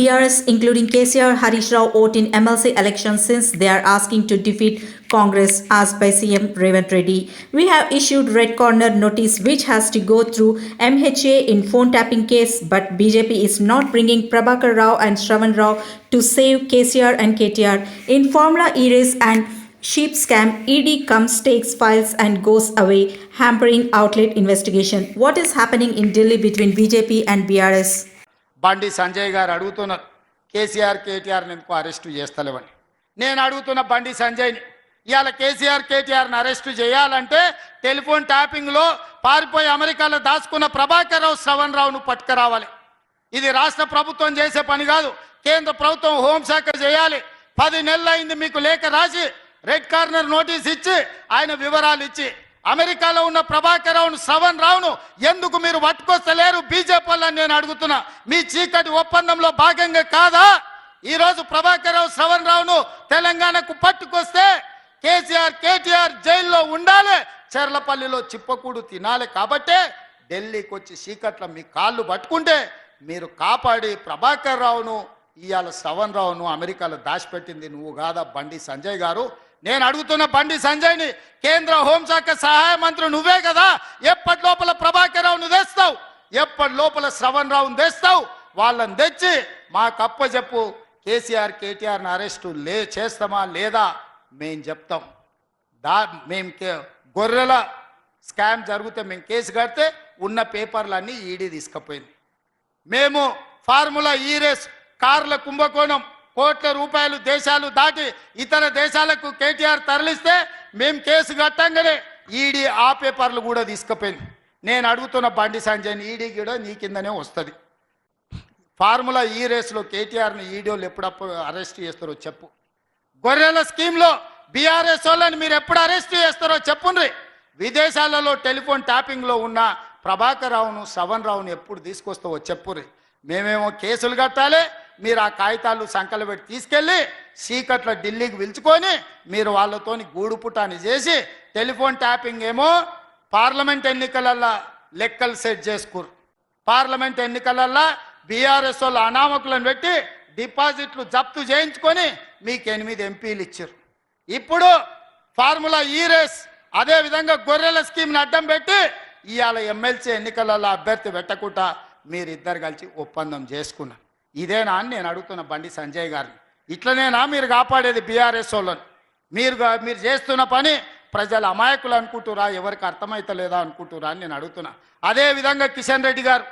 BRS, including KCR, Harish Rao, vote in MLC elections since they are asking to defeat Congress, as by CM Revanth Reddy. We have issued red corner notice which has to go through MHA in phone tapping case, but BJP is not bringing Prabhakar Rao and Shravan Rao to save KCR and KTR. In Formula E-Race and sheep scam, ED comes, takes files and goes away, hampering outlet investigation. What is happening in Delhi between BJP and BRS? Bandi Sanjay గారు అడుగుతున్నారు కేసీఆర్ కేటీఆర్ని ఎందుకు arrest చేస్తలేవని. నేను అడుగుతున్న బండి సంజయ్ని, ఇవాళ కేసీఆర్ కేటీఆర్ని అరెస్టు చేయాలంటే టెలిఫోన్ ట్యాపింగ్లో పారిపోయి అమెరికాలో దాచుకున్న ప్రభాకర్ రావు, శ్రవణ్ రావును పట్టుకురావాలి. ఇది రాష్ట్ర ప్రభుత్వం చేసే పని కాదు, కేంద్ర ప్రభుత్వం హోంశాఖ చేయాలి. 10 నెలలు అయింది మీకు లేఖ రాసి, రెడ్ కార్నర్ నోటీస్ ఇచ్చి, ఆయన వివరాలు ఇచ్చి, అమెరికాలో ఉన్న ప్రభాకర్ రావును, శ్రవణ్ రావును ఎందుకు మీరు పట్టుకొస్తలేరు బీజేపీ వాళ్ళని నేను అడుగుతున్నా. మీ చీకటి ఒప్పందంలో భాగంగా కాదా ఈరోజు ప్రభాకర్ రావు, శ్రవణ్ రావును తెలంగాణకు పట్టుకొస్తే కేసీఆర్ కేటీఆర్ జైల్లో ఉండాలి, చెర్లపల్లిలో చిప్పకూడు తినాలి. కాబట్టే ఢిల్లీకి వచ్చి చీకట్ల మీ కాళ్ళు పట్టుకుంటే మీరు కాపాడి ప్రభాకర్ రావును, ఇవాళ శ్రవణ్ రావును అమెరికాలో దాచిపెట్టింది నువ్వు కాదా బండి సంజయ్ గారు. నేను అడుగుతున్న బండి సంజయ్ని, కేంద్ర హోంశాఖ సహాయ మంత్రి నువ్వే కదా, ఎప్పటి లోపల ప్రభాకర్ రావును తెస్తావు, ఎప్పటి లోపల శ్రవణ్ రావును తెస్తావు, వాళ్ళని తెచ్చి మాకు అప్పచెప్పు. కేసీఆర్ కేటీఆర్ని అరెస్టు చేస్తామా లేదా మేము చెప్తాం. మేము గొర్రెల స్కామ్ జరిగితే మేము కేసు కడితే ఉన్న పేపర్లన్నీ ఈడీ తీసుకుపోయింది. మేము ఫార్ములా ఈ-రేస్ కార్ల కుంభకోణం కోట్ల రూపాయలు దేశాలు దాటి ఇతర దేశాలకు కేటీఆర్ తరలిస్తే మేము కేసు కట్టంగానే ఈడీ ఆ పేపర్లు కూడా తీసుకుపోయింది. నేను అడుగుతున్న బండి సంజయ్ని, ఈడీ కూడా నీ కిందనే వస్తుంది. ఫార్ములా ఈ-రేస్లో కేటీఆర్ని ఈడీలు ఎప్పుడప్పుడు అరెస్ట్ చేస్తారో చెప్పు. గొర్రెల స్కీమ్లో బీఆర్ఎస్ వాళ్ళని మీరు ఎప్పుడు అరెస్ట్ చేస్తారో చెప్పుండ్రి. విదేశాలలో టెలిఫోన్ ట్యాపింగ్లో ఉన్న ప్రభాకర్ రావును, శ్రవణ్ రావును ఎప్పుడు తీసుకొస్తావో చెప్పుర్రి. మేమేమో కేసులు కట్టాలి, మీరు ఆ కాగితాలు సంకలు పెట్టి తీసుకెళ్ళి చీకట్ల ఢిల్లీకి పిలుచుకొని మీరు వాళ్ళతోని గూడుపుటాన్ని చేసి, టెలిఫోన్ ట్యాపింగ్ ఏమో పార్లమెంట్ ఎన్నికలల్లో లెక్కలు సెట్ చేసుకురు. పార్లమెంట్ ఎన్నికలల్లో బీఆర్ఎస్ వాళ్ళు అనామకులను పెట్టి డిపాజిట్లు జప్తు చేయించుకొని మీకు 8 ఎంపీలు ఇచ్చారు. ఇప్పుడు ఫార్ములా ఈ-రేస్ అదేవిధంగా గొర్రెల స్కీమ్ని అడ్డం పెట్టి ఇవాళ ఎమ్మెల్సీ ఎన్నికలలో అభ్యర్థి పెట్టకుండా మీరిద్దరు కలిసి ఒప్పందం చేసుకున్నారు. ఇదేనా అని నేను అడుగుతున్న బండి సంజయ్ గారిని. ఇట్లనేనా మీరు కాపాడేది బీఆర్ఎస్ వాళ్ళని? మీరు చేస్తున్న పని ప్రజల అమాయకులు అనుకుంటురా, ఎవరికి అర్థమవుతలేదా అనుకుంటురా అని నేను అడుగుతున్నా. అదేవిధంగా కిషన్ రెడ్డి గారు,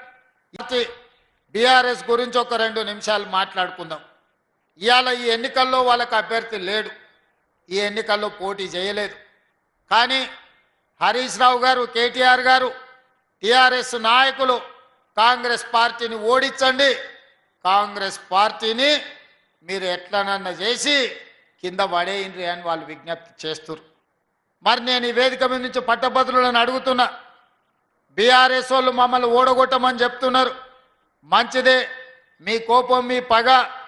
బీఆర్ఎస్ గురించి ఒక 2 నిమిషాలు మాట్లాడుకుందాం. ఇవాళ ఈ ఎన్నికల్లో వాళ్ళకి అభ్యర్థి లేడు, ఈ ఎన్నికల్లో పోటీ చేయలేదు. కానీ హరీష్ రావు గారు, కేటీఆర్ గారు, టీఆర్ఎస్ నాయకులు కాంగ్రెస్ పార్టీని ఓడించండి, కాంగ్రెస్ పార్టీని మీరు ఎట్లనన్నా చేసి కింద పడేయండి అని వాళ్ళు విజ్ఞప్తి చేస్తున్నారు. మరి నేను ఈ వేదిక మీద నుంచి పట్టభద్రులను అడుగుతున్నా, బీఆర్ఎస్ వాళ్ళు మమ్మల్ని ఓడగొట్టమని చెప్తున్నారు. మంచిదే, మీ కోపం మీ పగ